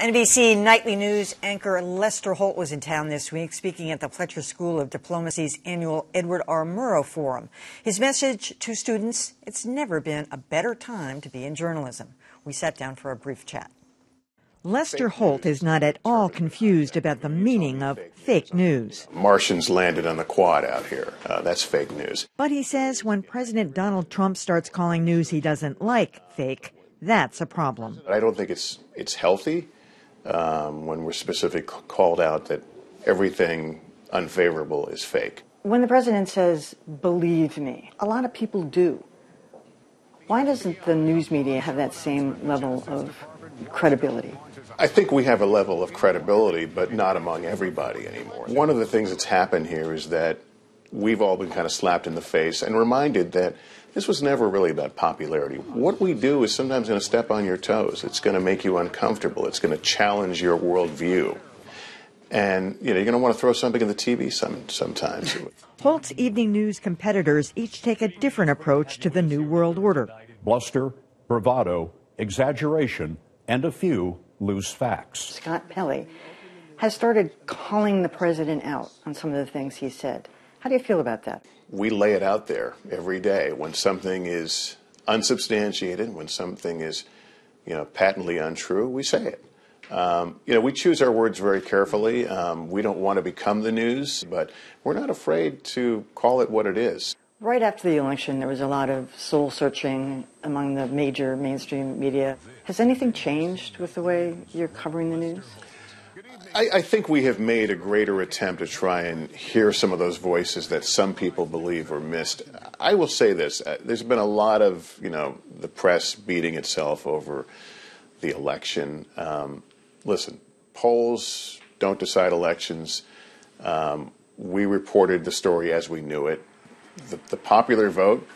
NBC Nightly News anchor Lester Holt was in town this week speaking at the Fletcher School of Diplomacy's annual Edward R. Murrow Forum. His message to students, it's never been a better time to be in journalism. We sat down for a brief chat. Lester Holt is not at all confused about the meaning of fake news. Martians landed on the quad out here. That's fake news. But he says when President Donald Trump starts calling news he doesn't like fake, that's a problem. I don't think it's healthy when we're specifically called out that everything unfavorable is fake. When the president says, believe me, a lot of people do. Why doesn't the news media have that same level of credibility? I think we have a level of credibility, but not among everybody anymore. One of the things that's happened here is that we've all been kind of slapped in the face and reminded that this was never really about popularity. What we do is sometimes going to step on your toes. It's going to make you uncomfortable. It's going to challenge your worldview. And, you're going to want to throw something in the TV sometimes. Holt's evening news competitors each take a different approach to the New World Order. Bluster, bravado, exaggeration, and a few loose facts. Scott Pelley has started calling the president out on some of the things he said. How do you feel about that? We lay it out there every day. When something is unsubstantiated, when something is, patently untrue, we say it. We choose our words very carefully. We don't want to become the news, but we're not afraid to call it what it is. Right after the election, there was a lot of soul searching among the major mainstream media. Has anything changed with the way you're covering the news? I think we have made a greater attempt to try and hear some of those voices that some people believe were missed. I will say this. There's been a lot of, the press beating itself over the election. Listen, polls don't decide elections. We reported the story as we knew it. The popular vote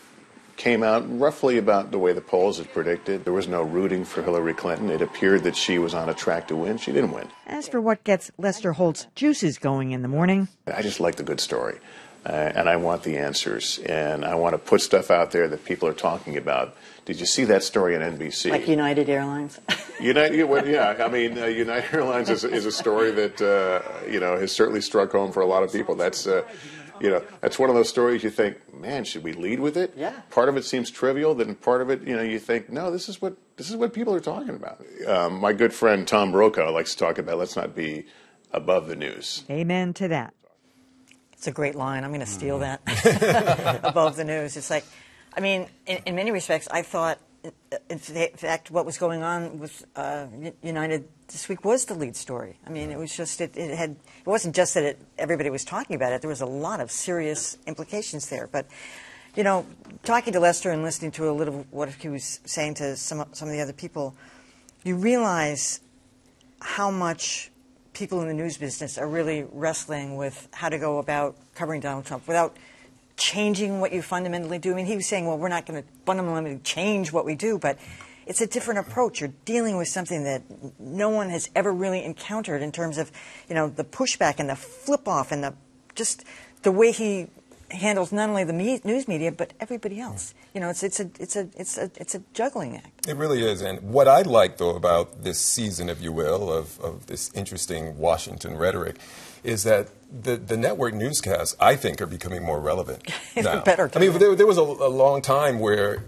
came out roughly about the way the polls had predicted. There was no rooting for Hillary Clinton. It appeared that she was on a track to win. She didn't win. As for what gets Lester Holt's juices going in the morning, I just like the good story, and I want the answers, and I want to put stuff out there that people are talking about. Did you see that story on NBC? Like United Airlines? United Airlines is a story that, has certainly struck home for a lot of people. That's one of those stories you think, man, should we lead with it? Yeah. Part of it seems trivial, then part of it, you think, no, this is what people are talking about. My good friend Tom Brokaw likes to talk about let's not be above the news. Amen to that. It's a great line. I'm going to steal that. Above the news. It's like, in many respects, I thought, in fact, what was going on with United this week was the lead story. It was just it wasn't just that everybody was talking about it. There was a lot of serious implications there. But talking to Lester and listening to a little what he was saying to some of the other people, you realize how much people in the news business are really wrestling with how to go about covering Donald Trump without changing what you fundamentally do. He was saying, well, we're not going to fundamentally change what we do, but it's a different approach. You're dealing with something that no one has ever really encountered in terms of, the pushback and the flip-off and the way he handles not only the news media but everybody else. It's a juggling act. It really is. And what I like, though, about this season, if you will, of this interesting Washington rhetoric, is that the network newscasts, I think, are becoming more relevant now. Better. There was a long time where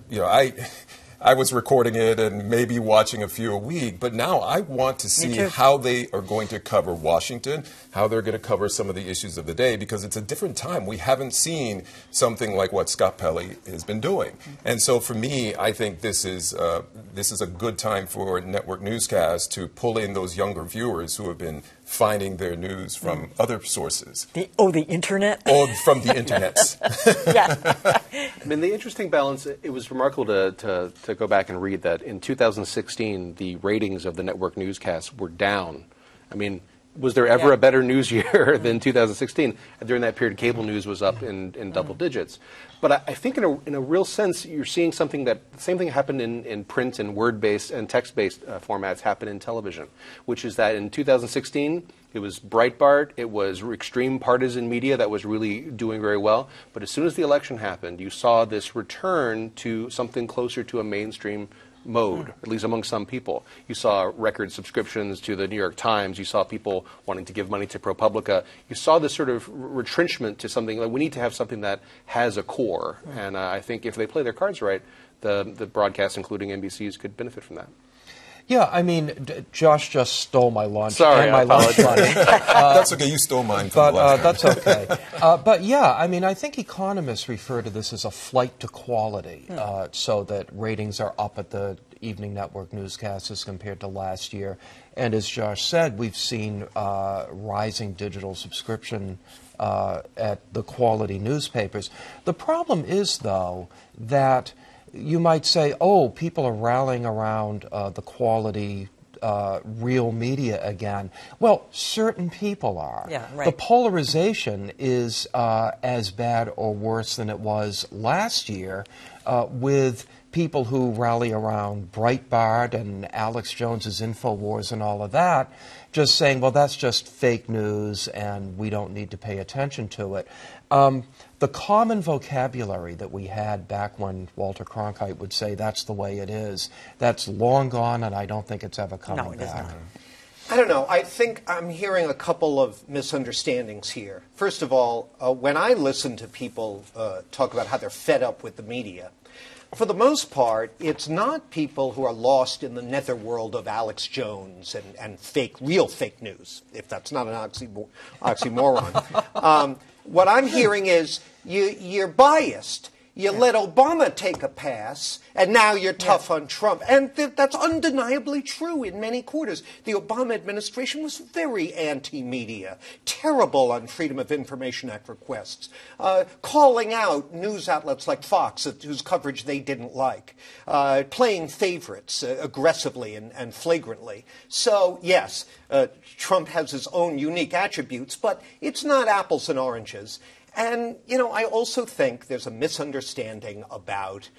I was recording it and maybe watching a few a week, but now I want to see how they are going to cover Washington, how they're going to cover some of the issues of the day, because it's a different time. We haven't seen something like what Scott Pelley has been doing. And so for me, I think this is a good time for network newscasts to pull in those younger viewers who have been finding their news from other sources. The internet? Or from the internets. Yeah. The interesting balance, it was remarkable to go back and read that in 2016, the ratings of the network newscasts were down. Was there ever a better news year than 2016? During that period, cable news was up in double digits. But I think in a real sense, you're seeing something that the same thing happened in print and word-based and text-based formats happen in television, which is that in 2016, it was Breitbart, it was extreme partisan media that was really doing very well. But as soon as the election happened, you saw this return to something closer to a mainstream mode, at least among some people. You saw record subscriptions to the New York Times. You saw people wanting to give money to ProPublica. You saw this sort of retrenchment to something like we need to have something that has a core. And I think if they play their cards right, the broadcasts, including NBC's, could benefit from that. Yeah, I mean, Josh just stole my lunch. Sorry, and my lunch money. That's okay. You stole mine. But that's okay. But yeah, I mean, I think economists refer to this as a flight to quality, so that ratings are up at the evening network newscasts as compared to last year. And as Josh said, we've seen rising digital subscription at the quality newspapers. The problem is, though, that you might say, oh, people are rallying around the quality real media again. Well, certain people are. Yeah, right. The polarization is as bad or worse than it was last year with people who rally around Breitbart and Alex Jones's InfoWars and all of that, just saying, well, that's just fake news and we don't need to pay attention to it. The common vocabulary that we had back when Walter Cronkite would say that's the way it is, that's long gone, and I don't think it's ever coming back. Not. I don't know. I think I'm hearing a couple of misunderstandings here. First of all, when I listen to people talk about how they're fed up with the media, for the most part, it's not people who are lost in the netherworld of Alex Jones and real fake news, if that's not an oxymoron. What I'm hearing is you're biased. You let Obama take a pass, and now you're tough on Trump. And that's undeniably true in many quarters. The Obama administration was very anti-media, terrible on Freedom of Information Act requests, calling out news outlets like Fox, whose coverage they didn't like, playing favorites aggressively and flagrantly. So, yes, Trump has his own unique attributes, but it's not apples and oranges. And, I also think there's a misunderstanding about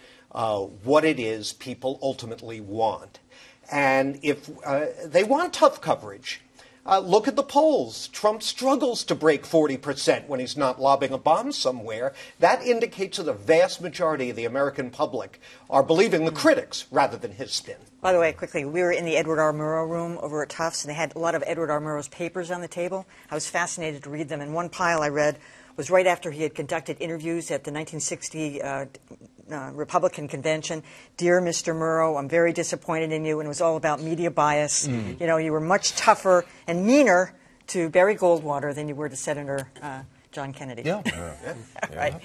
what it is people ultimately want. And if they want tough coverage, look at the polls. Trump struggles to break 40% when he's not lobbing a bomb somewhere. That indicates that a vast majority of the American public are believing the critics rather than his spin. By the way, quickly, we were in the Edward R. Murrow room over at Tufts, and they had a lot of Edward R. Murrow's papers on the table. I was fascinated to read them, and one pile I read was right after he had conducted interviews at the 1960 Republican convention. Dear Mr. Murrow, I'm very disappointed in you, and it was all about media bias. You were much tougher and meaner to Barry Goldwater than you were to Senator John Kennedy. Yeah. Right.